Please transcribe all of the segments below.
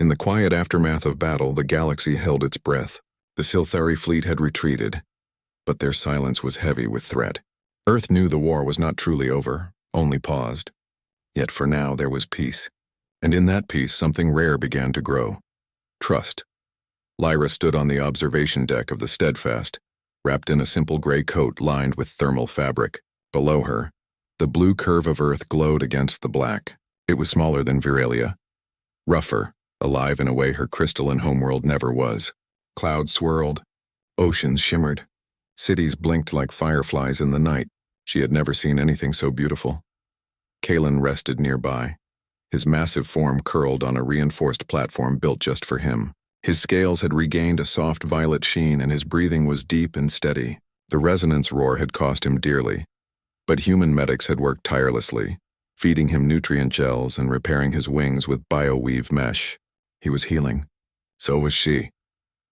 In the quiet aftermath of battle, the galaxy held its breath. The Scifi fleet had retreated, but their silence was heavy with threat. Earth knew the war was not truly over, only paused. Yet for now there was peace. And in that peace something rare began to grow. Trust. Lyra stood on the observation deck of the Steadfast, wrapped in a simple gray coat lined with thermal fabric. Below her, the blue curve of Earth glowed against the black. It was smaller than Viralia, rougher, alive in a way her crystalline homeworld never was. Clouds swirled, oceans shimmered, cities blinked like fireflies in the night. She had never seen anything so beautiful. Kalen rested nearby, his massive form curled on a reinforced platform built just for him. His scales had regained a soft violet sheen and his breathing was deep and steady. The resonance roar had cost him dearly, but human medics had worked tirelessly, feeding him nutrient gels and repairing his wings with bioweave mesh. He was healing. So was she.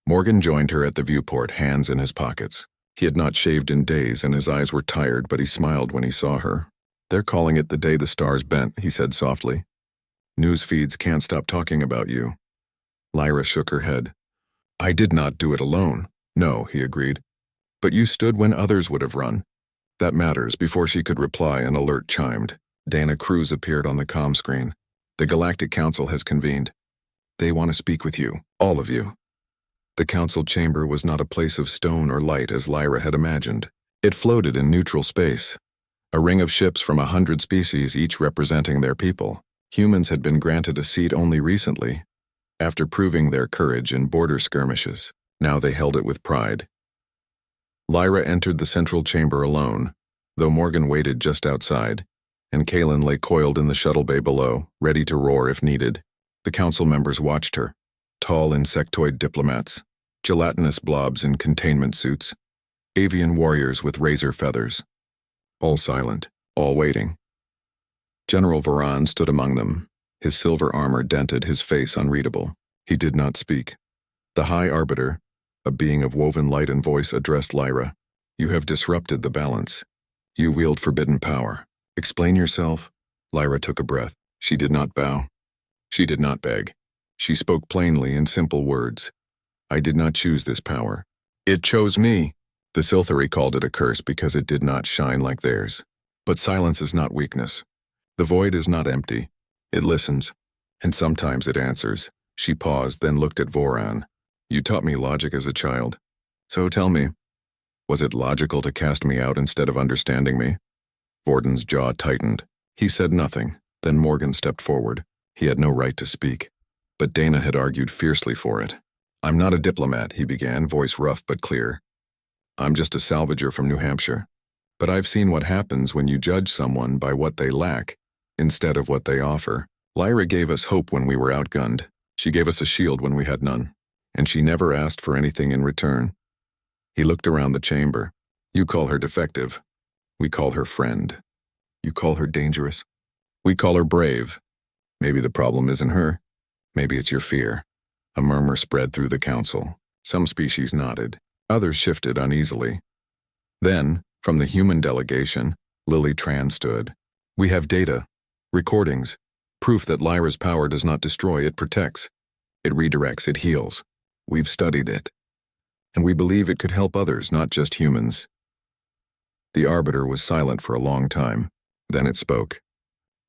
Morgan joined her at the viewport, hands in his pockets. He had not shaved in days and his eyes were tired, but he smiled when he saw her. "They're calling it the day the stars bent," he said softly. "News feeds can't stop talking about you." Lyra shook her head. "I did not do it alone." "No," he agreed. "But you stood when others would have run." "That matters." Before she could reply, an alert chimed. Dana Cruz appeared on the comm screen. "The Galactic Council has convened. They want to speak with you, all of you." The council chamber was not a place of stone or light as Lyra had imagined. It floated in neutral space. A ring of ships from 100 species, each representing their people. Humans had been granted a seat only recently, after proving their courage in border skirmishes. Now they held it with pride. Lyra entered the central chamber alone, though Morgan waited just outside, and Kalen lay coiled in the shuttle bay below, ready to roar if needed. The council members watched her, tall insectoid diplomats, gelatinous blobs in containment suits, avian warriors with razor feathers. All silent, all waiting. General Varan stood among them, his silver armor dented, his face unreadable. He did not speak. The High Arbiter, a being of woven light and voice, addressed Lyra. "You have disrupted the balance. You wield forbidden power. Explain yourself." Lyra took a breath. She did not bow. She did not beg. She spoke plainly in simple words. "I did not choose this power. It chose me." The Scifi called it a curse because it did not shine like theirs. But silence is not weakness. The void is not empty. It listens, and sometimes it answers. She paused, then looked at Voran. "You taught me logic as a child. So tell me, was it logical to cast me out instead of understanding me?" Vorden's jaw tightened. He said nothing. Then Morgan stepped forward. He had no right to speak, but Dana had argued fiercely for it. "I'm not a diplomat," he began, voice rough but clear. "I'm just a salvager from New Hampshire. But I've seen what happens when you judge someone by what they lack instead of what they offer. Lyra gave us hope when we were outgunned. She gave us a shield when we had none. And she never asked for anything in return." He looked around the chamber. "You call her defective. We call her friend. You call her dangerous. We call her brave. Maybe the problem isn't her. Maybe it's your fear." A murmur spread through the council. Some species nodded. Others shifted uneasily. Then, from the human delegation, Lily Tran stood. "We have data, recordings, proof that Lyra's power does not destroy, it protects. It redirects, it heals. We've studied it. And we believe it could help others, not just humans." The Arbiter was silent for a long time. Then it spoke.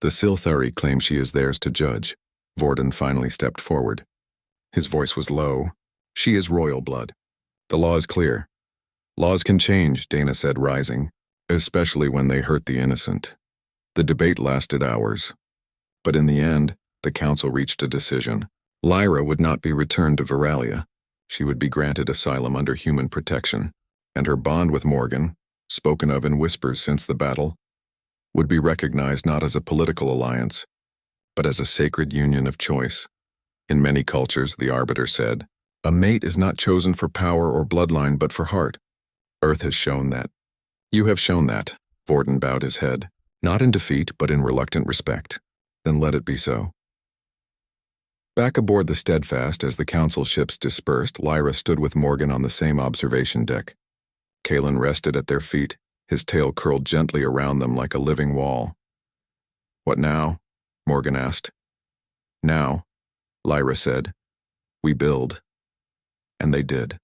"The Scifi claim she is theirs to judge." Vorden finally stepped forward. His voice was low. "She is royal blood. The law is clear." "Laws can change," Dana said, rising, "especially when they hurt the innocent." The debate lasted hours. But in the end, the council reached a decision. Lyra would not be returned to Viralia. She would be granted asylum under human protection, and her bond with Morgan, spoken of in whispers since the battle, would be recognized not as a political alliance, but as a sacred union of choice. In many cultures, the Arbiter said, a mate is not chosen for power or bloodline but for heart. Earth has shown that. You have shown that. Vorden bowed his head, not in defeat but in reluctant respect. Then let it be so. Back aboard the Steadfast, as the council ships dispersed, Lyra stood with Morgan on the same observation deck. Kalen rested at their feet, his tail curled gently around them like a living wall. "What now?" Morgan asked. "Now, Lyra said. We build. And they did.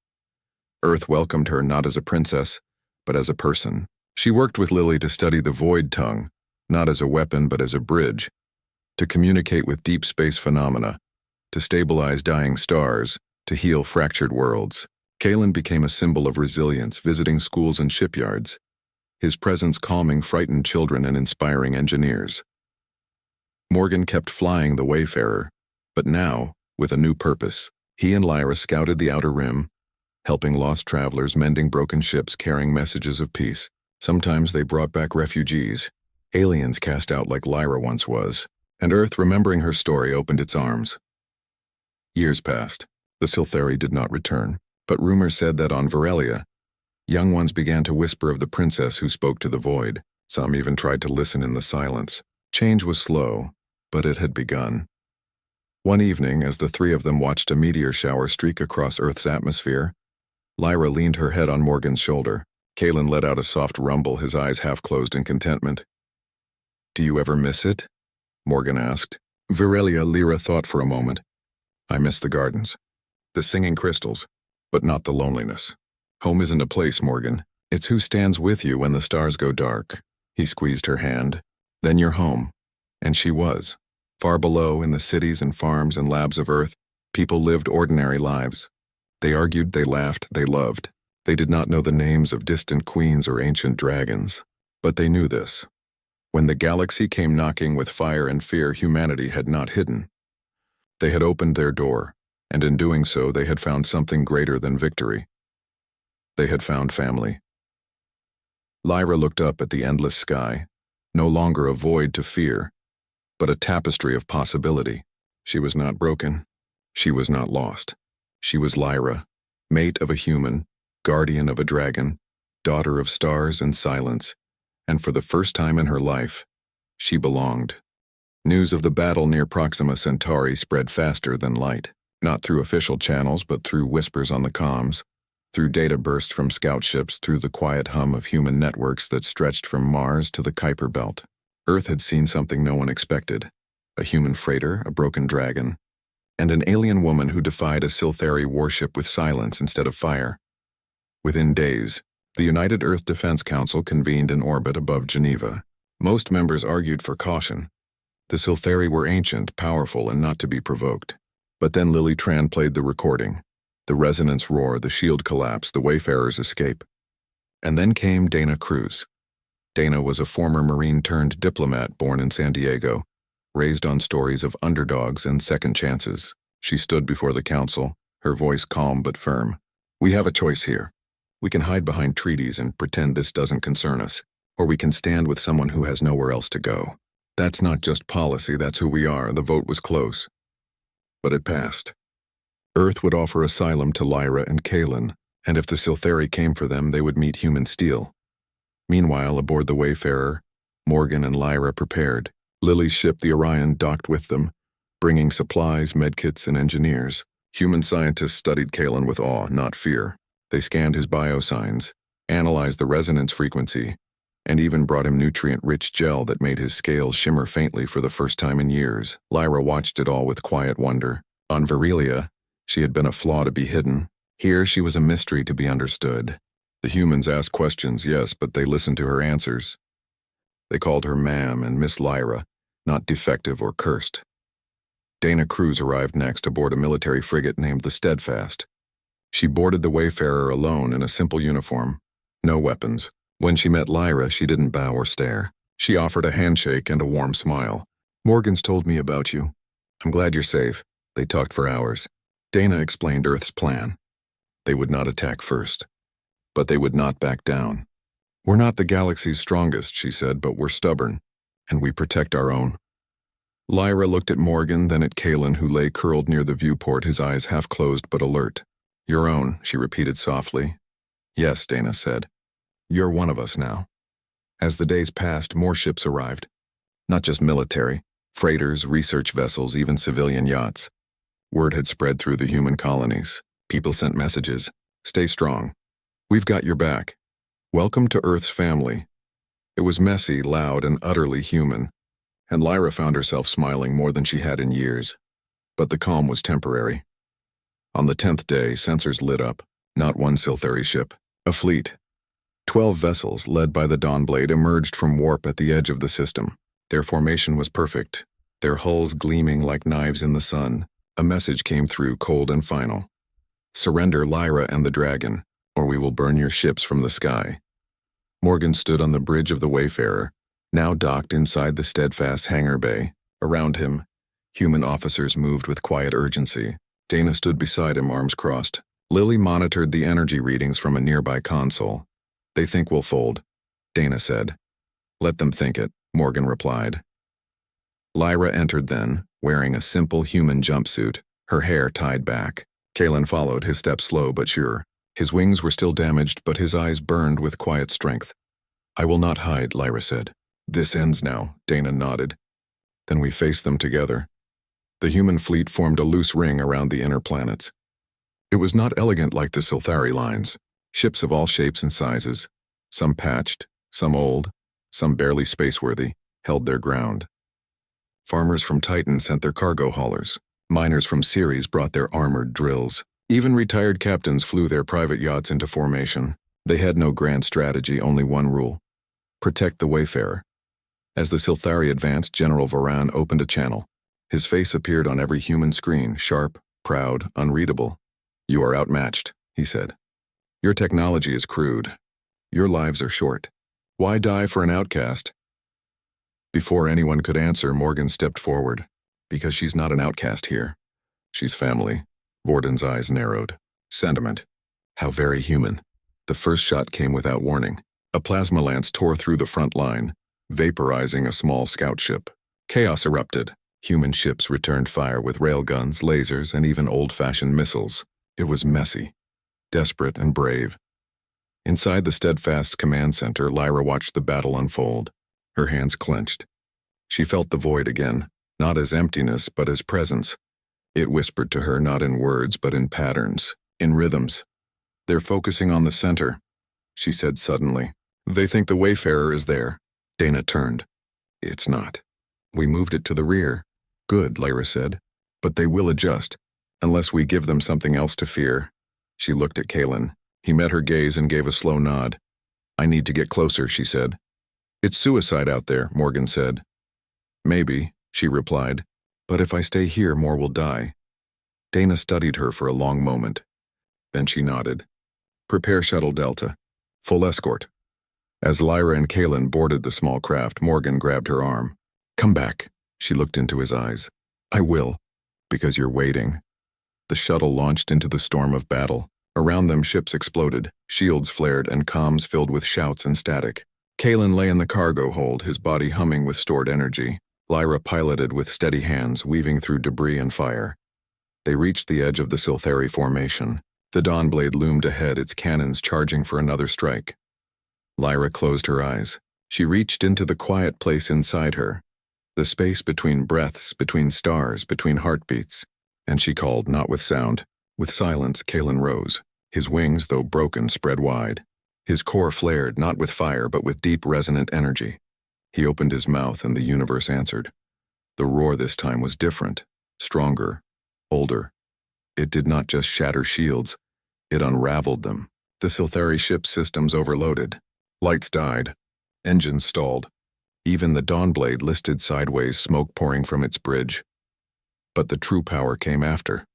Earth welcomed her not as a princess, but as a person. She worked with Lily to study the void tongue, not as a weapon but as a bridge, to communicate with deep space phenomena, to stabilize dying stars, to heal fractured worlds. Kalen became a symbol of resilience, visiting schools and shipyards, his presence calming frightened children and inspiring engineers. Morgan kept flying the Wayfarer, but now, with a new purpose, he and Lyra scouted the Outer Rim, helping lost travelers, mending broken ships, carrying messages of peace. Sometimes they brought back refugees, aliens cast out like Lyra once was, and Earth, remembering her story, opened its arms. Years passed. The Syltheri did not return, but rumors said that on Varelia, young ones began to whisper of the princess who spoke to the void. Some even tried to listen in the silence. Change was slow, but it had begun. One evening, as the three of them watched a meteor shower streak across Earth's atmosphere, Lyra leaned her head on Morgan's shoulder. Kalen let out a soft rumble, his eyes half closed in contentment. Do you ever miss it? Morgan asked. Lyra thought for a moment. I miss the gardens, the singing crystals, but not the loneliness. Home isn't a place, Morgan. It's who stands with you when the stars go dark. He squeezed her hand. Then you're home. And she was. Far below, in the cities and farms and labs of Earth, people lived ordinary lives. They argued, they laughed, they loved. They did not know the names of distant queens or ancient dragons. But they knew this. When the galaxy came knocking with fire and fear, humanity had not hidden. They had opened their door, and in doing so they had found something greater than victory. They had found family. Lyra looked up at the endless sky, no longer a void to fear, but a tapestry of possibility. She was not broken. She was not lost. She was Lyra, mate of a human, guardian of a dragon, daughter of stars and silence, and for the first time in her life, she belonged. News of the battle near Proxima Centauri spread faster than light, not through official channels but through whispers on the comms, through data bursts from scout ships, through the quiet hum of human networks that stretched from Mars to the Kuiper Belt. Earth had seen something no one expected, a human freighter, a broken dragon, and an alien woman who defied a Syltheri warship with silence instead of fire. Within days, the United Earth Defense Council convened in orbit above Geneva. Most members argued for caution. The Syltheri were ancient, powerful, and not to be provoked. But then Lily Tran played the recording. The resonance roar, the shield collapse, the Wayfarer's escape. And then came Dana Cruz. Dana was a former Marine turned diplomat born in San Diego, raised on stories of underdogs and second chances. She stood before the council, her voice calm but firm. We have a choice here. We can hide behind treaties and pretend this doesn't concern us, or we can stand with someone who has nowhere else to go. That's not just policy, that's who we are. The vote was close. But it passed. Earth would offer asylum to Lyra and Kalen, and if the Syltheri came for them, they would meet human steel. Meanwhile, aboard the Wayfarer, Morgan and Lyra prepared. Lily's ship, the Orion, docked with them, bringing supplies, medkits, and engineers. Human scientists studied Kalen with awe, not fear. They scanned his biosigns, analyzed the resonance frequency, and even brought him nutrient-rich gel that made his scales shimmer faintly for the first time in years. Lyra watched it all with quiet wonder. On Varelia, she had been a flaw to be hidden. Here, she was a mystery to be understood. The humans asked questions, yes, but they listened to her answers. They called her Ma'am and Miss Lyra, not defective or cursed. Dana Cruz arrived next aboard a military frigate named the Steadfast. She boarded the Wayfarer alone in a simple uniform, no weapons. When she met Lyra, she didn't bow or stare. She offered a handshake and a warm smile. Morgan's told me about you. I'm glad you're safe. They talked for hours. Dana explained Earth's plan. They would not attack first, but they would not back down. We're not the galaxy's strongest, she said, but we're stubborn, and we protect our own. Lyra looked at Morgan, then at Kalen, who lay curled near the viewport, his eyes half closed but alert. Your own, she repeated softly. Yes, Dana said. You're one of us now. As the days passed, more ships arrived. Not just military, freighters, research vessels, even civilian yachts. Word had spread through the human colonies. People sent messages. Stay strong. We've got your back. Welcome to Earth's family. It was messy, loud, and utterly human, and Lyra found herself smiling more than she had in years. But the calm was temporary. On the 10th day, sensors lit up. Not one Sylthari ship. A fleet. 12 vessels, led by the Dawnblade, emerged from warp at the edge of the system. Their formation was perfect, their hulls gleaming like knives in the sun. A message came through, cold and final. Surrender Lyra and the Dragon, or we will burn your ships from the sky. Morgan stood on the bridge of the Wayfarer, now docked inside the steadfast hangar bay. Around him, human officers moved with quiet urgency. Dana stood beside him, arms crossed. Lily monitored the energy readings from a nearby console. They think we'll fold, Dana said. Let them think it, Morgan replied. Lyra entered then, wearing a simple human jumpsuit, her hair tied back. Kalen followed, his steps slow but sure. His wings were still damaged, but his eyes burned with quiet strength. I will not hide, Lyra said. This ends now, Dana nodded. Then we face them together. The human fleet formed a loose ring around the inner planets. It was not elegant like the Sylthari lines. Ships of all shapes and sizes, some patched, some old, some barely spaceworthy, held their ground. Farmers from Titan sent their cargo haulers. Miners from Ceres brought their armored drills. Even retired captains flew their private yachts into formation. They had no grand strategy, only one rule: protect the Wayfarer. As the Sylthari advanced, General Varan opened a channel. His face appeared on every human screen, sharp, proud, unreadable. You are outmatched, he said. Your technology is crude. Your lives are short. Why die for an outcast? Before anyone could answer, Morgan stepped forward. Because she's not an outcast here. She's family. Vorden's eyes narrowed. Sentiment. How very human. The first shot came without warning. A plasma lance tore through the front line, vaporizing a small scout ship. Chaos erupted. Human ships returned fire with railguns, lasers, and even old-fashioned missiles. It was messy, desperate, and brave. Inside the Steadfast command center, Lyra watched the battle unfold. Her hands clenched. She felt the void again, not as emptiness, but as presence. It whispered to her not in words, but in patterns, in rhythms. They're focusing on the center, she said suddenly. They think the Wayfarer is there. Dana turned. It's not. We moved it to the rear. Good, Lyra said. But they will adjust, unless we give them something else to fear. She looked at Kalen. He met her gaze and gave a slow nod. I need to get closer, she said. It's suicide out there, Morgan said. Maybe, she replied. But if I stay here, more will die. Dana studied her for a long moment. Then she nodded. Prepare Shuttle Delta. Full escort. As Lyra and Kalen boarded the small craft, Morgan grabbed her arm. Come back. She looked into his eyes. I will, because you're waiting. The shuttle launched into the storm of battle. Around them, ships exploded, shields flared, and comms filled with shouts and static. Kalen lay in the cargo hold, his body humming with stored energy. Lyra piloted with steady hands, weaving through debris and fire. They reached the edge of the Sylthari formation. The Dawnblade loomed ahead, its cannons charging for another strike. Lyra closed her eyes. She reached into the quiet place inside her, the space between breaths, between stars, between heartbeats. And she called, not with sound. With silence, Kalen rose. His wings, though broken, spread wide. His core flared, not with fire, but with deep, resonant energy. He opened his mouth, and the universe answered. The roar this time was different, stronger, older. It did not just shatter shields, it unraveled them. The Sylthari ship's systems overloaded. Lights died. Engines stalled. Even the Dawnblade listed sideways, smoke pouring from its bridge. But the true power came after.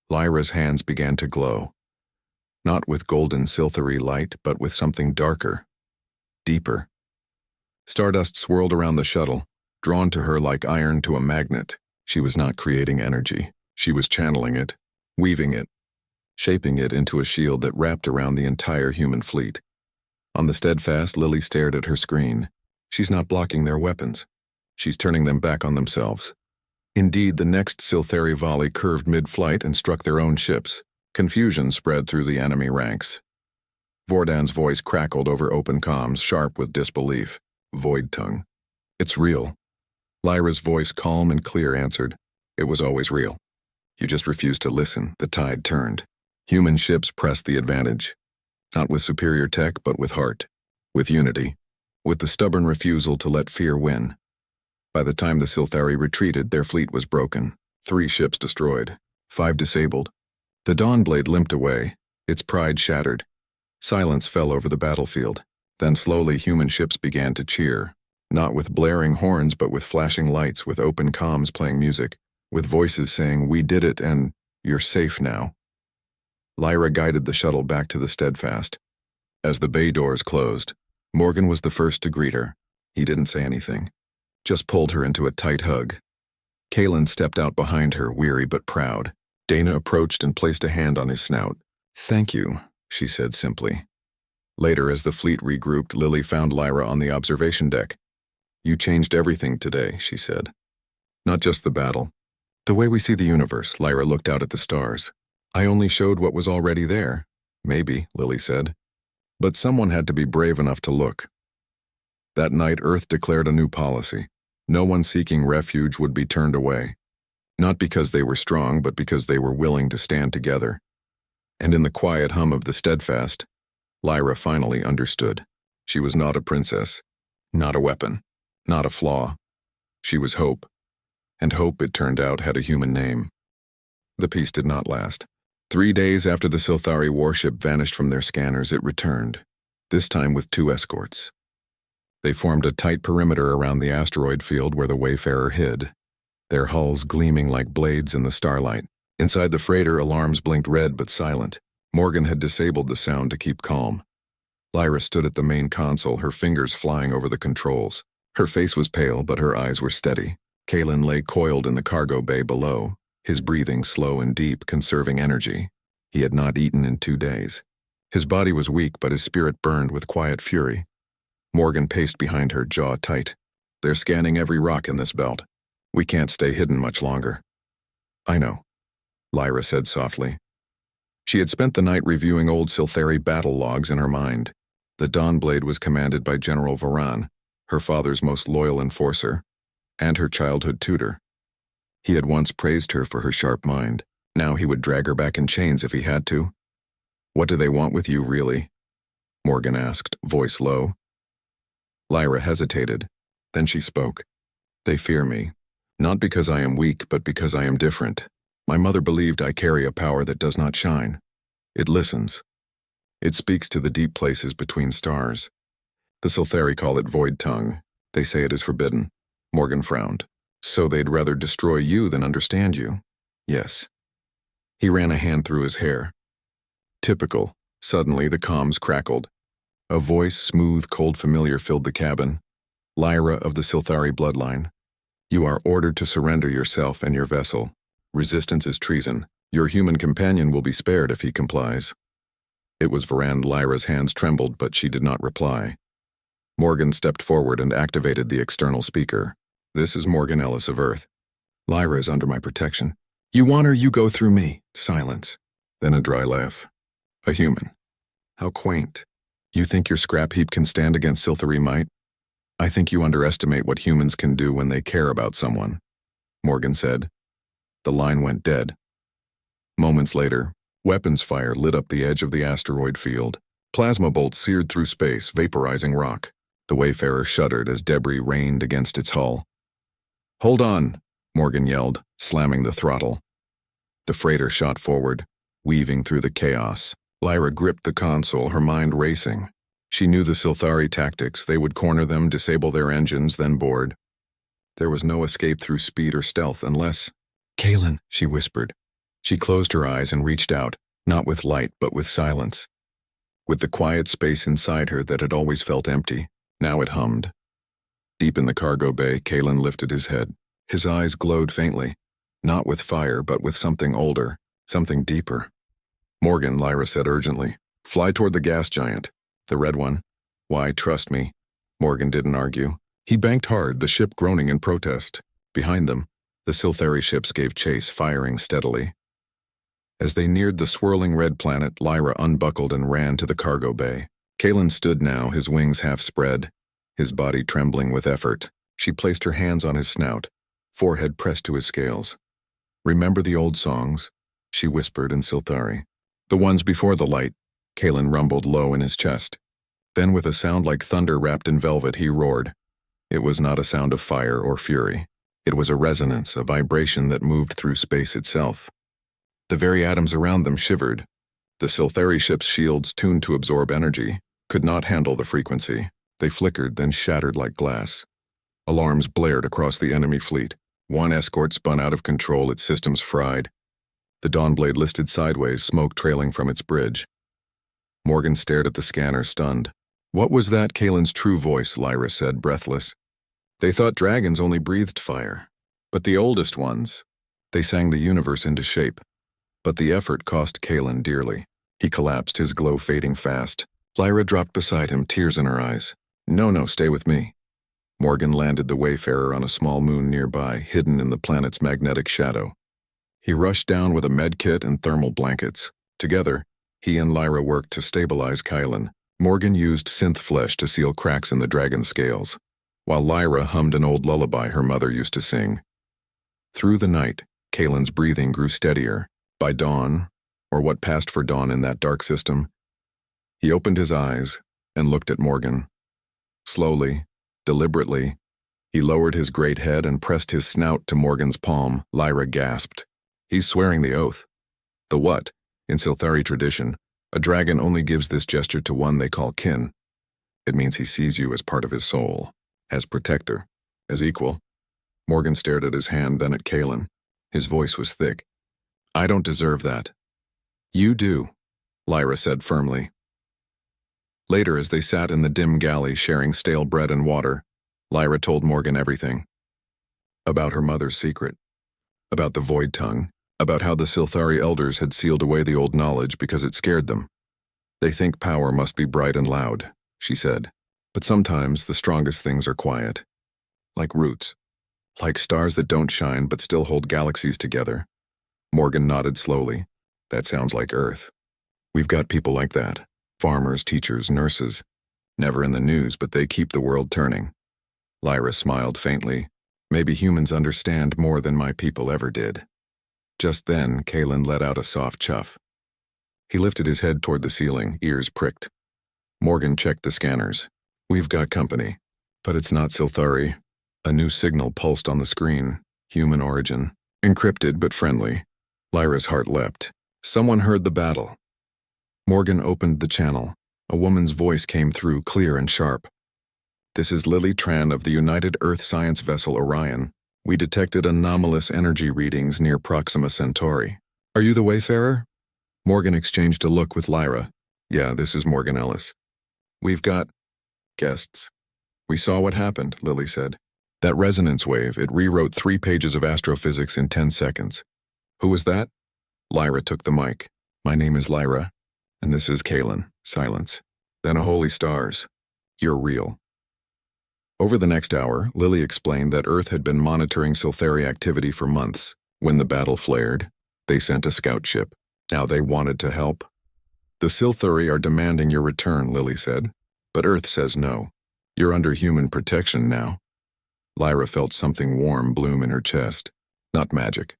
Lyra's hands began to glow. Not with golden Sylthari light, but with something darker, deeper. Stardust swirled around the shuttle, drawn to her like iron to a magnet. She was not creating energy. She was channeling it, weaving it, shaping it into a shield that wrapped around the entire human fleet. On the Steadfast, Lily stared at her screen. She's not blocking their weapons. She's turning them back on themselves. Indeed, the next Sylthari volley curved mid-flight and struck their own ships. Confusion spread through the enemy ranks. Vordan's voice crackled over open comms, sharp with disbelief. Void tongue. It's real. Lyra's voice, calm and clear, answered. It was always real. You just refused to listen. The tide turned. Human ships pressed the advantage. Not with superior tech, but with heart. With unity. With the stubborn refusal to let fear win. By the time the Sylthari retreated, their fleet was broken. 3 ships destroyed, 5 disabled. The Dawnblade limped away, its pride shattered. Silence fell over the battlefield. Then slowly human ships began to cheer, not with blaring horns but with flashing lights, with open comms playing music, with voices saying, "We did it," and "You're safe now." Lyra guided the shuttle back to the Steadfast. As the bay doors closed, Morgan was the first to greet her. He didn't say anything, just pulled her into a tight hug. Kaelin stepped out behind her, weary but proud. Dana approached and placed a hand on his snout. "Thank you," she said simply. Later, as the fleet regrouped, Lily found Lyra on the observation deck. "You changed everything today," she said. "Not just the battle. The way we see the universe." Lyra looked out at the stars. "I only showed what was already there." "Maybe," Lily said. "But someone had to be brave enough to look." That night, Earth declared a new policy. No one seeking refuge would be turned away. Not because they were strong, but because they were willing to stand together. And in the quiet hum of the Steadfast, Lyra finally understood. She was not a princess, not a weapon, not a flaw. She was hope. And hope, it turned out, had a human name. The peace did not last. 3 days after the Silthari warship vanished from their scanners, it returned, this time with 2 escorts. They formed a tight perimeter around the asteroid field where the Wayfarer hid, their hulls gleaming like blades in the starlight. Inside the freighter, alarms blinked red but silent. Morgan had disabled the sound to keep calm. Lyra stood at the main console, her fingers flying over the controls. Her face was pale, but her eyes were steady. Kaelin lay coiled in the cargo bay below, his breathing slow and deep, conserving energy. He had not eaten in 2 days. His body was weak, but his spirit burned with quiet fury. Morgan paced behind her, jaw tight. "They're scanning every rock in this belt. We can't stay hidden much longer." "I know," Lyra said softly. She had spent the night reviewing old Silthari battle logs in her mind. The Dawnblade was commanded by General Varan, her father's most loyal enforcer, and her childhood tutor. He had once praised her for her sharp mind. Now he would drag her back in chains if he had to. "What do they want with you, really?" Morgan asked, voice low. Lyra hesitated. Then she spoke. "They fear me. Not because I am weak, but because I am different. My mother believed I carry a power that does not shine. It listens. It speaks to the deep places between stars. The Silthari call it void tongue. They say it is forbidden." Morgan frowned. "So they'd rather destroy you than understand you?" "Yes." He ran a hand through his hair. Typical. Suddenly the comms crackled. A voice, smooth, cold, familiar, filled the cabin. "Lyra of the Silthari bloodline. You are ordered to surrender yourself and your vessel. Resistance is treason. Your human companion will be spared if he complies." It was Varan. Lyra's hands trembled, but she did not reply. Morgan stepped forward and activated the external speaker. "This is Morgan Ellis of Earth. Lyra is under my protection. You want her, you go through me." Silence. Then a dry laugh. "A human. How quaint. You think your scrap heap can stand against Silthari might? I think you underestimate what humans can do when they care about someone," Morgan said. The line went dead. Moments later, weapons fire lit up the edge of the asteroid field. Plasma bolts seared through space, vaporizing rock. The Wayfarer shuddered as debris rained against its hull. "Hold on," Morgan yelled, slamming the throttle. The freighter shot forward, weaving through the chaos. Lyra gripped the console, her mind racing. She knew the Silthari tactics. They would corner them, disable their engines, then board. There was no escape through speed or stealth unless... "Kaelin," she whispered. She closed her eyes and reached out, not with light but with silence. With the quiet space inside her that had always felt empty, now it hummed. Deep in the cargo bay, Kaelin lifted his head. His eyes glowed faintly, not with fire but with something older, something deeper. "Morgan," Lyra said urgently, "fly toward the gas giant. The red one." "Why, trust me." Morgan didn't argue. He banked hard, the ship groaning in protest. Behind them, the Silthari ships gave chase, firing steadily. As they neared the swirling red planet, Lyra unbuckled and ran to the cargo bay. Kaelin stood now, his wings half spread, his body trembling with effort. She placed her hands on his snout, forehead pressed to his scales. "Remember the old songs?" she whispered in Silthari. "The ones before the light," Kaelin rumbled low in his chest. Then with a sound like thunder wrapped in velvet, he roared. It was not a sound of fire or fury. It was a resonance, a vibration that moved through space itself. The very atoms around them shivered. The Scifi ship's shields, tuned to absorb energy, could not handle the frequency. They flickered, then shattered like glass. Alarms blared across the enemy fleet. One escort spun out of control, its systems fried. The Dawnblade listed sideways, smoke trailing from its bridge. Morgan stared at the scanner, stunned. "What was that?" Kalen's true voice, Lyra said, breathless. "They thought dragons only breathed fire. But the oldest ones, they sang the universe into shape." But the effort cost Kalen dearly. He collapsed, his glow fading fast. Lyra dropped beside him, tears in her eyes. No, stay with me." Morgan landed the Wayfarer on a small moon nearby, hidden in the planet's magnetic shadow. He rushed down with a med kit and thermal blankets. Together, he and Lyra worked to stabilize Kylan. Morgan used synth flesh to seal cracks in the dragon's scales, while Lyra hummed an old lullaby her mother used to sing. Through the night, Kalen's breathing grew steadier. By dawn, or what passed for dawn in that dark system, he opened his eyes and looked at Morgan. Slowly, deliberately, he lowered his great head and pressed his snout to Morgan's palm. Lyra gasped. "He's swearing the oath." "The what?" "In Scifi tradition, a dragon only gives this gesture to one they call kin. It means he sees you as part of his soul, as protector, as equal." Morgan stared at his hand, then at Kalen. His voice was thick. "I don't deserve that." "You do," Lyra said firmly. Later, as they sat in the dim galley sharing stale bread and water, Lyra told Morgan everything. About her mother's secret, about the Void Tongue, about how the Scifi elders had sealed away the old knowledge because it scared them. "They think power must be bright and loud," she said, "but sometimes the strongest things are quiet. Like roots. Like stars that don't shine but still hold galaxies together." Morgan nodded slowly. "That sounds like Earth. We've got people like that. Farmers, teachers, nurses. Never in the news, but they keep the world turning." Lyra smiled faintly. "Maybe humans understand more than my people ever did." Just then, Kalen let out a soft chuff. He lifted his head toward the ceiling, ears pricked. Morgan checked the scanners. "We've got company. But it's not Scifi." A new signal pulsed on the screen. Human origin. Encrypted but friendly. Lyra's heart leapt. Someone heard the battle. Morgan opened the channel. A woman's voice came through, clear and sharp. "This is Lily Tran of the United Earth Science Vessel Orion. We detected anomalous energy readings near Proxima Centauri. Are you the Wayfarer?" Morgan exchanged a look with Lyra. "Yeah, this is Morgan Ellis. We've got guests." "We saw what happened," Lily said. "That resonance wave, it rewrote 3 pages of astrophysics in 10 seconds. Who was that?" Lyra took the mic. "My name is Lyra, and this is Kalen." Silence. Then a holy stars. "You're real." Over the next hour, Lily explained that Earth had been monitoring Scifi activity for months. When the battle flared, they sent a scout ship. Now they wanted to help. "The Scifi are demanding your return," Lily said. "But Earth says no. You're under human protection now." Lyra felt something warm bloom in her chest. Not magic.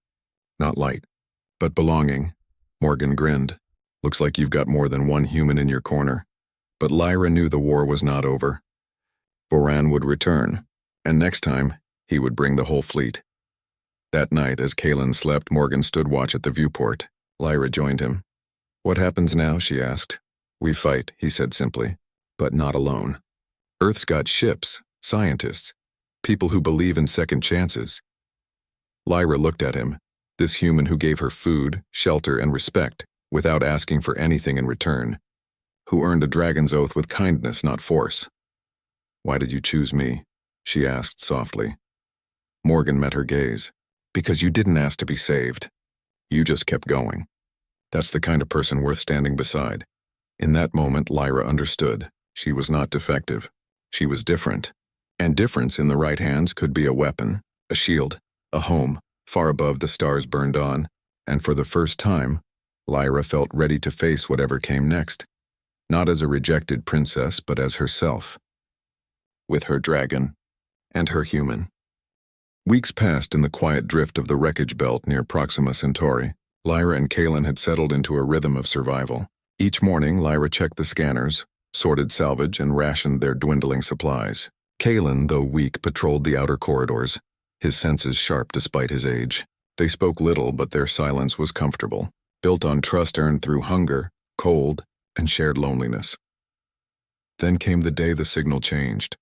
Not light. But belonging. Morgan grinned. "Looks like you've got more than one human in your corner." But Lyra knew the war was not over. Boran would return, and next time, he would bring the whole fleet. That night, as Kalen slept, Morgan stood watch at the viewport. Lyra joined him. "What happens now?" she asked. "We fight," he said simply, "but not alone. Earth's got ships, scientists, people who believe in second chances." Lyra looked at him, this human who gave her food, shelter, and respect, without asking for anything in return, who earned a dragon's oath with kindness, not force. "Why did you choose me?" she asked softly. Morgan met her gaze. "Because you didn't ask to be saved. You just kept going. That's the kind of person worth standing beside." In that moment, Lyra understood. She was not defective. She was different. And difference in the right hands could be a weapon, a shield, a home, far above the stars burned on. And for the first time, Lyra felt ready to face whatever came next. Not as a rejected princess, but as herself. With her dragon, and her human. Weeks passed in the quiet drift of the wreckage belt near Proxima Centauri. Lyra and Kalen had settled into a rhythm of survival. Each morning, Lyra checked the scanners, sorted salvage, and rationed their dwindling supplies. Kalen, though weak, patrolled the outer corridors. his senses sharp despite his age. They spoke little, but their silence was comfortable, built on trust earned through hunger, cold, and shared loneliness. Then came the day the signal changed.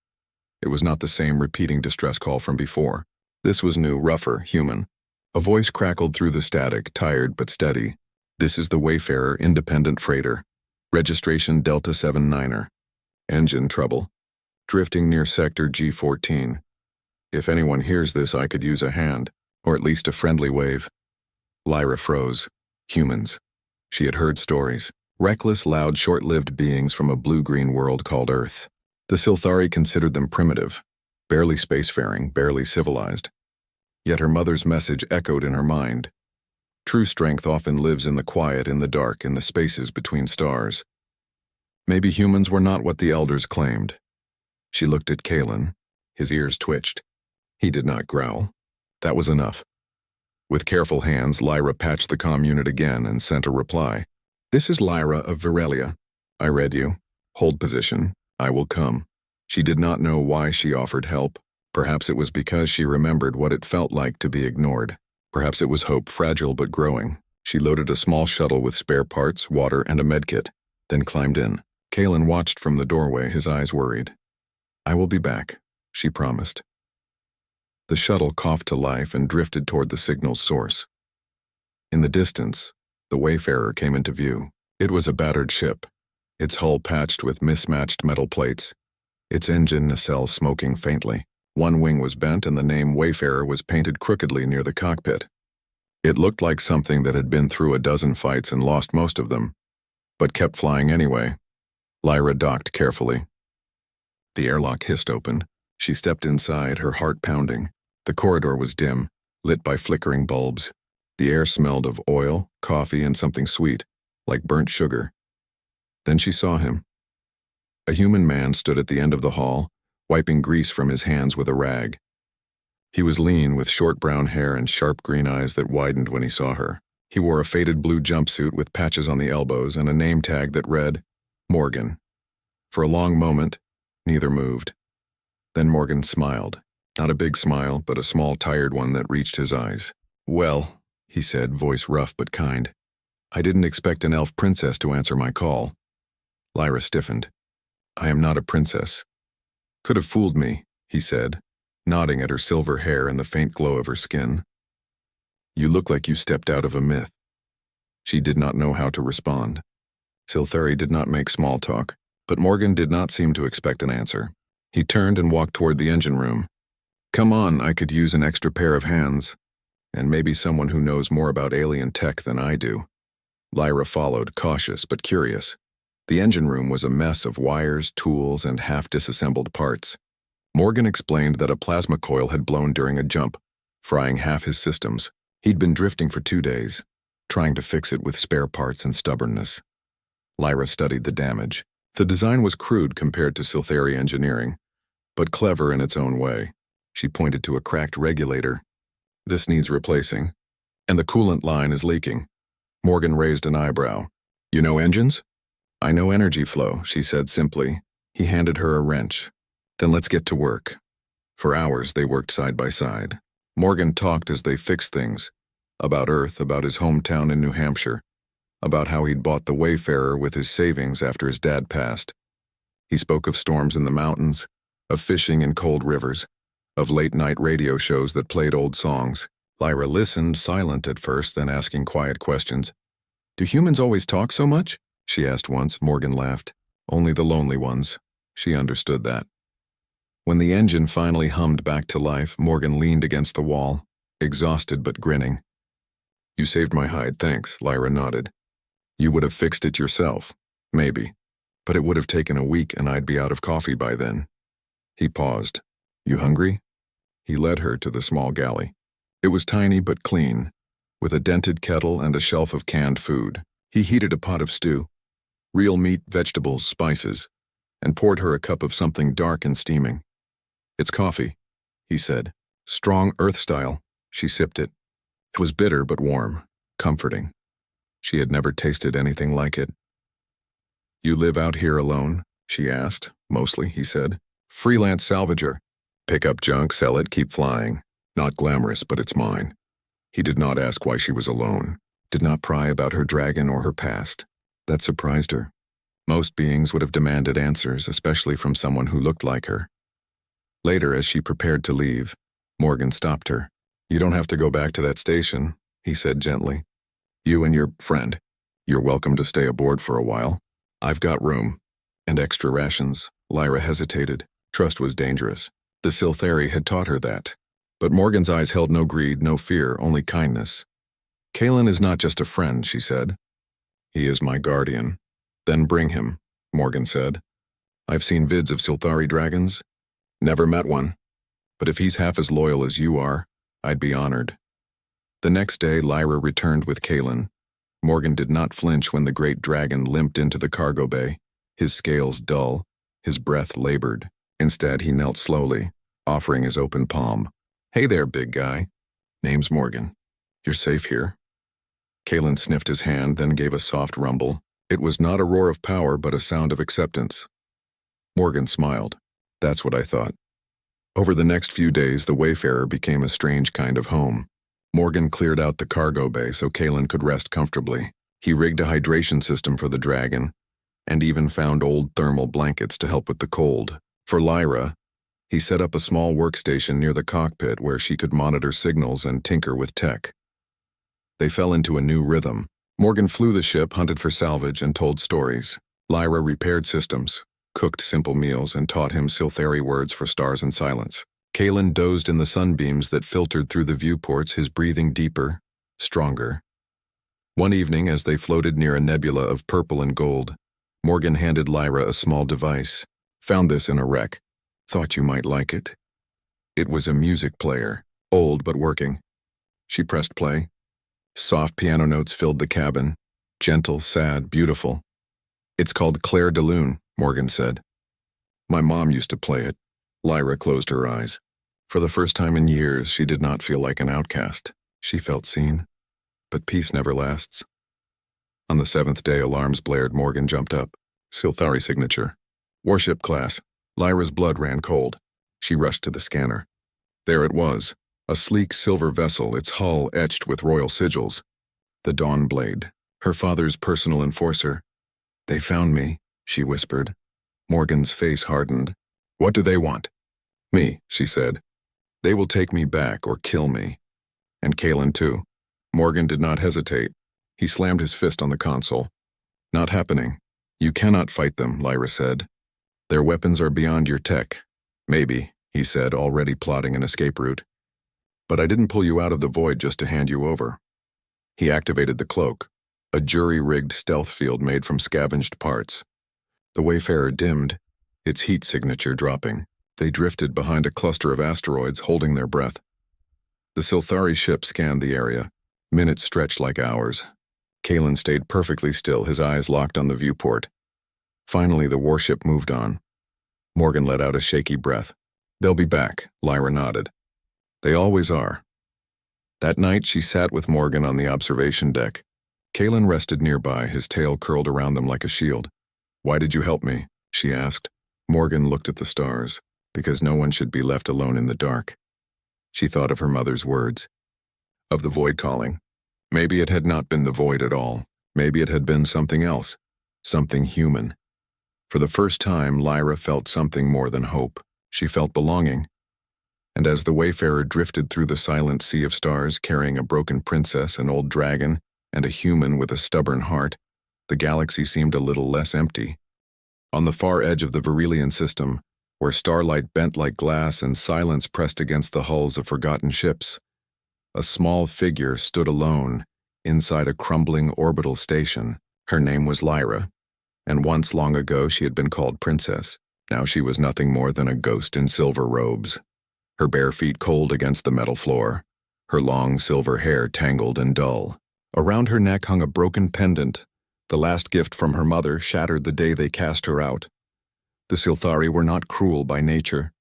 It was not the same repeating distress call from before. This was new, rougher, human. A voice crackled through the static, tired but steady. "This is the Wayfarer Independent Freighter. Registration Delta 79er. Engine trouble. Drifting near Sector G14. If anyone hears this, I could use a hand, or at least a friendly wave." Lyra froze. Humans. She had heard stories. Reckless, loud, short-lived beings from a blue-green world called Earth. The Silthari considered them primitive, barely spacefaring, barely civilized. Yet her mother's message echoed in her mind. True strength often lives in the quiet, in the dark, in the spaces between stars. Maybe humans were not what the elders claimed. She looked at Kalen. His ears twitched. He did not growl. That was enough. With careful hands, Lyra patched the comm unit again and sent a reply. "This is Lyra of Virelia. I read you. Hold position. I will come." She did not know why she offered help. Perhaps it was because she remembered what it felt like to be ignored. Perhaps it was hope, fragile but growing. She loaded a small shuttle with spare parts, water, and a medkit, then climbed in. Kalen watched from the doorway, his eyes worried. "I will be back," she promised. The shuttle coughed to life and drifted toward the signal's source. In the distance, the Wayfarer came into view. It was a battered ship, its hull patched with mismatched metal plates, its engine nacelle smoking faintly. One wing was bent and the name Wayfarer was painted crookedly near the cockpit. It looked like something that had been through a dozen fights and lost most of them, but kept flying anyway. Lyra docked carefully. The airlock hissed open. She stepped inside, her heart pounding. The corridor was dim, lit by flickering bulbs. The air smelled of oil, coffee, and something sweet, like burnt sugar. Then she saw him. A human man stood at the end of the hall, wiping grease from his hands with a rag. He was lean, with short brown hair and sharp green eyes that widened when he saw her. He wore a faded blue jumpsuit with patches on the elbows and a name tag that read, Morgan. For a long moment, neither moved. Then Morgan smiled. Not a big smile, but a small, tired one that reached his eyes. "Well," he said, voice rough but kind. "I didn't expect an elf princess to answer my call." Lyra stiffened. "I am not a princess." "Could have fooled me," he said, nodding at her silver hair and the faint glow of her skin. "You look like you stepped out of a myth." She did not know how to respond. Silthari did not make small talk, but Morgan did not seem to expect an answer. He turned and walked toward the engine room. "Come on, I could use an extra pair of hands. And maybe someone who knows more about alien tech than I do." Lyra followed, cautious but curious. The engine room was a mess of wires, tools, and half-disassembled parts. Morgan explained that a plasma coil had blown during a jump, frying half his systems. He'd been drifting for 2 days, trying to fix it with spare parts and stubbornness. Lyra studied the damage. The design was crude compared to Silthari engineering, but clever in its own way. She pointed to a cracked regulator. "This needs replacing. And the coolant line is leaking." Morgan raised an eyebrow. "You know engines?" "I know energy flow," she said simply. He handed her a wrench. "Then let's get to work." For hours they worked side by side. Morgan talked as they fixed things. About Earth, about his hometown in New Hampshire, about how he'd bought the Wayfarer with his savings after his dad passed. He spoke of storms in the mountains, of fishing in cold rivers, of late-night radio shows that played old songs. Lyra listened, silent at first, then asking quiet questions. "Do humans always talk so much?" she asked once. Morgan laughed. "Only the lonely ones." She understood that. When the engine finally hummed back to life, Morgan leaned against the wall, exhausted but grinning. "You saved my hide, thanks," Lyra nodded. "You would have fixed it yourself, maybe. But it would have taken a week and I'd be out of coffee by then." He paused. "You hungry?" He led her to the small galley. It was tiny but clean, with a dented kettle and a shelf of canned food. He heated a pot of stew, real meat, vegetables, spices, and poured her a cup of something dark and steaming. "It's coffee," he said. "Strong earth style." She sipped it. It was bitter but warm, comforting. She had never tasted anything like it. "You live out here alone?" she asked. "Mostly," he said. "Freelance salvager. Pick up junk, sell it, keep flying." Not glamorous, but it's mine. He did not ask why she was alone, did not pry about her dragon or her past. That surprised her. Most beings would have demanded answers, especially from someone who looked like her. Later, as she prepared to leave, Morgan stopped her. "You don't have to go back to that station," he said gently. "You and your friend, you're welcome to stay aboard for a while. I've got room. And extra rations." Lyra hesitated. Trust was dangerous. The Sylthari had taught her that. But Morgan's eyes held no greed, no fear, only kindness. "Kalen is not just a friend," she said. "He is my guardian." "Then bring him," Morgan said. "I've seen vids of Sylthari dragons. Never met one. But if he's half as loyal as you are, I'd be honored." The next day, Lyra returned with Kalen. Morgan did not flinch when the great dragon limped into the cargo bay, his scales dull, his breath labored. Instead, he knelt slowly, offering his open palm. "Hey there, big guy. Name's Morgan. You're safe here." Kalen sniffed his hand, then gave a soft rumble. It was not a roar of power, but a sound of acceptance. Morgan smiled. "That's what I thought." Over the next few days, the Wayfarer became a strange kind of home. Morgan cleared out the cargo bay so Kalen could rest comfortably. He rigged a hydration system for the dragon, and even found old thermal blankets to help with the cold. For Lyra, he set up a small workstation near the cockpit where she could monitor signals and tinker with tech. They fell into a new rhythm. Morgan flew the ship, hunted for salvage, and told stories. Lyra repaired systems, cooked simple meals, and taught him Sylthari words for stars and silence. Kalen dozed in the sunbeams that filtered through the viewports, his breathing deeper, stronger. One evening, as they floated near a nebula of purple and gold, Morgan handed Lyra a small device. "Found this in a wreck. Thought you might like it." It was a music player, old but working. She pressed play. Soft piano notes filled the cabin, gentle, sad, beautiful. "It's called Claire de Lune," Morgan said. "My mom used to play it." Lyra closed her eyes. For the first time in years, she did not feel like an outcast. She felt seen. But peace never lasts. On the 7th day, alarms blared. Morgan jumped up. Sylthari signature. "Warship class." Lyra's blood ran cold. She rushed to the scanner. There it was, a sleek silver vessel, its hull etched with royal sigils. The Dawn Blade, her father's personal enforcer. "They found me," she whispered. Morgan's face hardened. "What do they want?" "Me," she said. "They will take me back or kill me. And Kalen too." Morgan did not hesitate. He slammed his fist on the console. "Not happening. You cannot fight them," Lyra said. "Their weapons are beyond your tech." "Maybe," he said, already plotting an escape route. "But I didn't pull you out of the void just to hand you over." He activated the cloak, a jury-rigged stealth field made from scavenged parts. The Wayfarer dimmed, its heat signature dropping. They drifted behind a cluster of asteroids, holding their breath. The Sylthari ship scanned the area. Minutes stretched like hours. Kalen stayed perfectly still, his eyes locked on the viewport. Finally, the warship moved on. Morgan let out a shaky breath. "They'll be back," Lyra nodded. "They always are." That night, she sat with Morgan on the observation deck. Kalen rested nearby, his tail curled around them like a shield. "Why did you help me?" she asked. Morgan looked at the stars, because no one should be left alone in the dark. She thought of her mother's words, of the void calling. Maybe it had not been the void at all. Maybe it had been something else, something human. For the first time, Lyra felt something more than hope. She felt belonging. And as the Wayfarer drifted through the silent sea of stars, carrying a broken princess, an old dragon, and a human with a stubborn heart, the galaxy seemed a little less empty. On the far edge of the Verilian system, where starlight bent like glass and silence pressed against the hulls of forgotten ships, a small figure stood alone inside a crumbling orbital station. Her name was Lyra, and once long ago she had been called Princess. Now she was nothing more than a ghost in silver robes, her bare feet cold against the metal floor, her long silver hair tangled and dull. Around her neck hung a broken pendant, the last gift from her mother, shattered the day they cast her out. The Sylthari were not cruel by nature.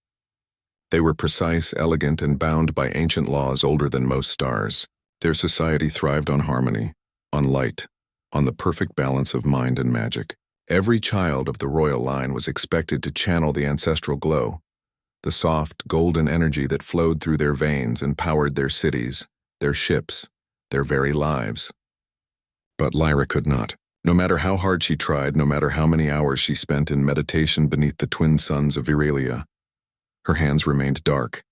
They were precise, elegant, and bound by ancient laws older than most stars. Their society thrived on harmony, on light, on the perfect balance of mind and magic. Every child of the royal line was expected to channel the ancestral glow. the soft, golden energy that flowed through their veins and powered their cities, their ships, their very lives. But Lyra could not. No matter how hard she tried, no matter how many hours she spent in meditation beneath the twin suns of Virilia, her hands remained dark,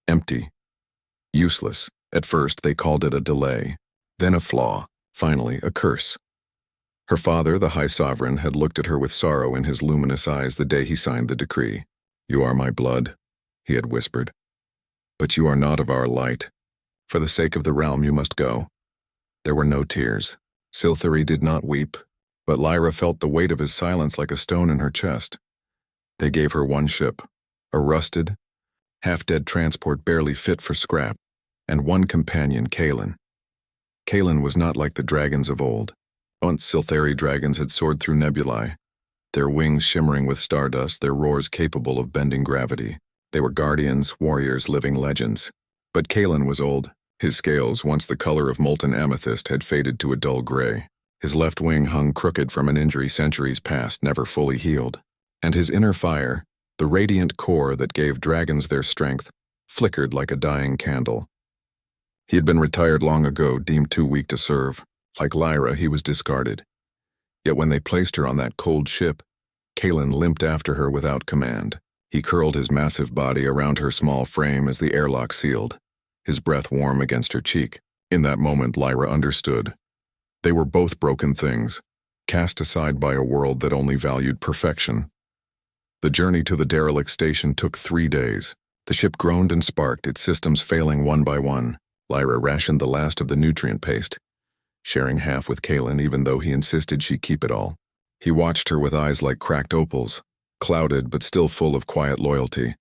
empty, useless. At first they called it a delay, then a flaw, finally a curse. Her father, the High Sovereign, had looked at her with sorrow in his luminous eyes the day he signed the decree. "You are my blood," he had whispered. "But you are not of our light. For the sake of the realm you must go." There were no tears. Sylthari did not weep, but Lyra felt the weight of his silence like a stone in her chest. They gave her one ship, a rusted, half-dead transport barely fit for scrap, and one companion, Kaelin. Kaelin was not like the dragons of old. Once Sylthari dragons had soared through nebulae, their wings shimmering with stardust, their roars capable of bending gravity. They were guardians, warriors, living legends. But Kaelin was old. His scales, once the color of molten amethyst, had faded to a dull gray. His left wing hung crooked from an injury centuries past, never fully healed. And his inner fire, the radiant core that gave dragons their strength, flickered like a dying candle. He had been retired long ago, deemed too weak to serve. Like Lyra, he was discarded. Yet when they placed her on that cold ship, Kaelin limped after her without command. He curled his massive body around her small frame as the airlock sealed, his breath warm against her cheek. In that moment, Lyra understood. They were both broken things, cast aside by a world that only valued perfection. The journey to the derelict station took 3 days. The ship groaned and sparked, its systems failing one by one. Lyra rationed the last of the nutrient paste, sharing half with Kaelin even though he insisted she keep it all. He watched her with eyes like cracked opals, clouded but still full of quiet loyalty.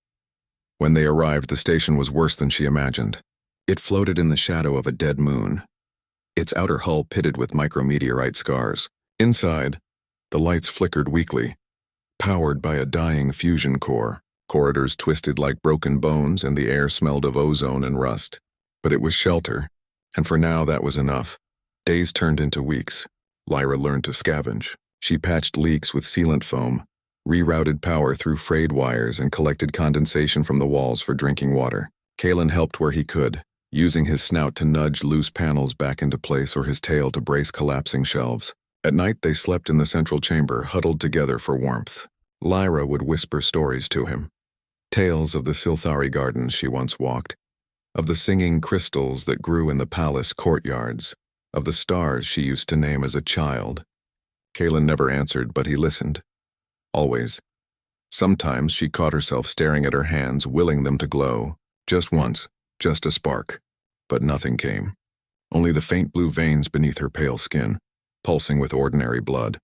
When they arrived, the station was worse than she imagined. It floated in the shadow of a dead moon, its outer hull pitted with micrometeorite scars. Inside, the lights flickered weakly, powered by a dying fusion core. Corridors twisted like broken bones, and the air smelled of ozone and rust. But it was shelter, and for now that was enough. Days turned into weeks. Lyra learned to scavenge. She patched leaks with sealant foam, rerouted power through frayed wires, and collected condensation from the walls for drinking water. Kaelin helped where he could, using his snout to nudge loose panels back into place or his tail to brace collapsing shelves. At night they slept in the central chamber, huddled together for warmth. Lyra would whisper stories to him. Tales of the Sylthari gardens she once walked, of the singing crystals that grew in the palace courtyards, of the stars she used to name as a child. Kaelin never answered, but he listened. Always. Sometimes she caught herself staring at her hands, willing them to glow. Just once, just a spark. But nothing came. Only the faint blue veins beneath her pale skin, pulsing with ordinary blood.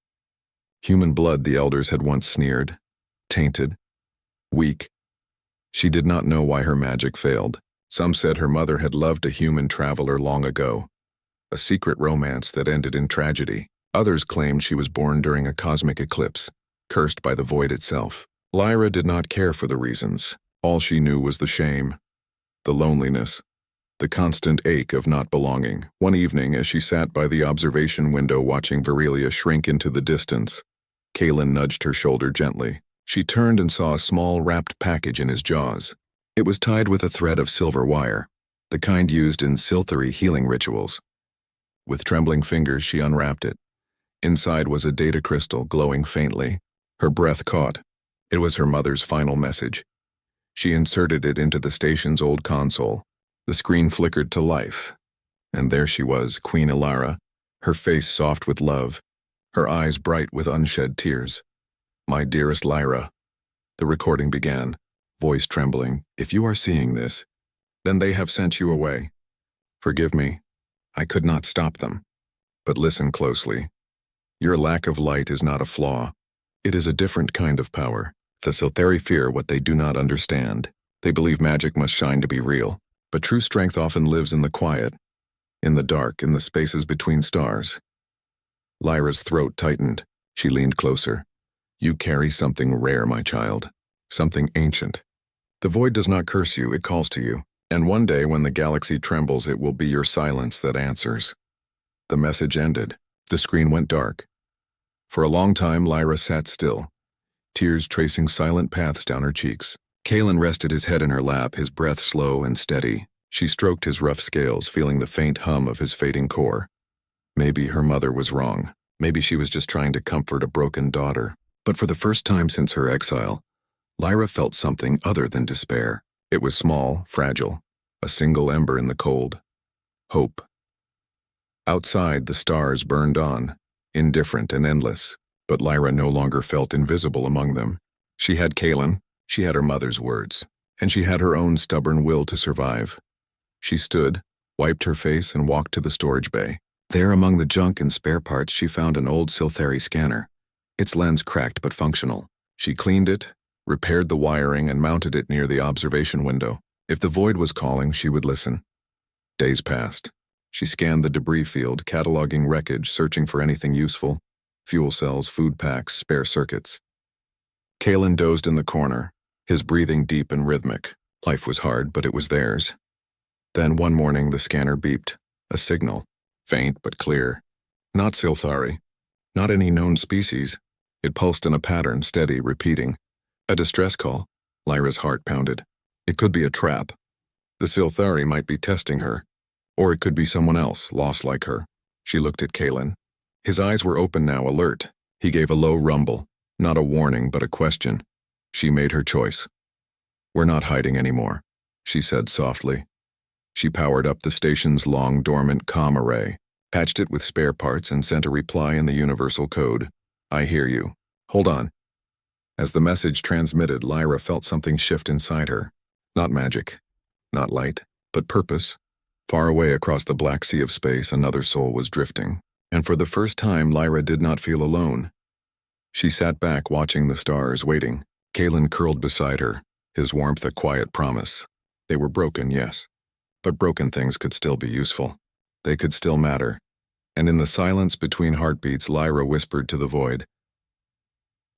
Human blood, the elders had once sneered. Tainted. Weak. She did not know why her magic failed. Some said her mother had loved a human traveler long ago, a secret romance that ended in tragedy. Others claimed she was born during a cosmic eclipse, cursed by the void itself. Lyra did not care for the reasons. All she knew was the shame, the loneliness, the constant ache of not belonging. One evening, as she sat by the observation window watching Virilia shrink into the distance, Kaelin nudged her shoulder gently. She turned and saw a small wrapped package in his jaws. It was tied with a thread of silver wire, the kind used in Sylthari healing rituals. With trembling fingers, she unwrapped it. Inside was a data crystal glowing faintly. Her breath caught. It was her mother's final message. She inserted it into the station's old console. The screen flickered to life, and there she was, Queen Ilara, her face soft with love, her eyes bright with unshed tears. "My dearest Lyra," the recording began, voice trembling. "If you are seeing this, then they have sent you away. Forgive me. I could not stop them. But listen closely. Your lack of light is not a flaw. It is a different kind of power. The Sylthari fear what they do not understand. They believe magic must shine to be real. But true strength often lives in the quiet, in the dark, in the spaces between stars." Lyra's throat tightened. She leaned closer. "You carry something rare, my child. Something ancient. The void does not curse you, it calls to you. And one day when the galaxy trembles, it will be your silence that answers." The message ended. The screen went dark. For a long time, Lyra sat still, tears tracing silent paths down her cheeks. Kalen rested his head in her lap, his breath slow and steady. She stroked his rough scales, feeling the faint hum of his fading core. Maybe her mother was wrong. Maybe she was just trying to comfort a broken daughter. But for the first time since her exile, Lyra felt something other than despair. It was small, fragile, a single ember in the cold. Hope. Outside, the stars burned on, indifferent and endless, but Lyra no longer felt invisible among them. She had Kalen, she had her mother's words, and she had her own stubborn will to survive. She stood, wiped her face, and walked to the storage bay. There, among the junk and spare parts, she found an old Scifi scanner, its lens cracked but functional. She cleaned it, repaired the wiring, and mounted it near the observation window. If the void was calling, she would listen. Days passed. She scanned the debris field, cataloging wreckage, searching for anything useful: fuel cells, food packs, spare circuits. Kalen dozed in the corner, his breathing deep and rhythmic. Life was hard, but it was theirs. Then one morning the scanner beeped, a signal, faint but clear. Not Scifi, not any known species. It pulsed in a pattern, steady, repeating. A distress call. Lyra's heart pounded. It could be a trap. The Scifi might be testing her. Or it could be someone else, lost like her. She looked at Kalen. His eyes were open now, alert. He gave a low rumble, not a warning, but a question. She made her choice. "We're not hiding anymore," she said softly. She powered up the station's long, dormant comm array, patched it with spare parts, and sent a reply in the universal code. "I hear you. Hold on." As the message transmitted, Lyra felt something shift inside her. Not magic, not light, but purpose. Far away across the black sea of space, another soul was drifting. And for the first time, Lyra did not feel alone. She sat back, watching the stars, waiting. Kalen curled beside her, his warmth a quiet promise. They were broken, yes. But broken things could still be useful. They could still matter. And in the silence between heartbeats, Lyra whispered to the void,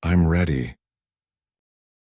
"I'm ready."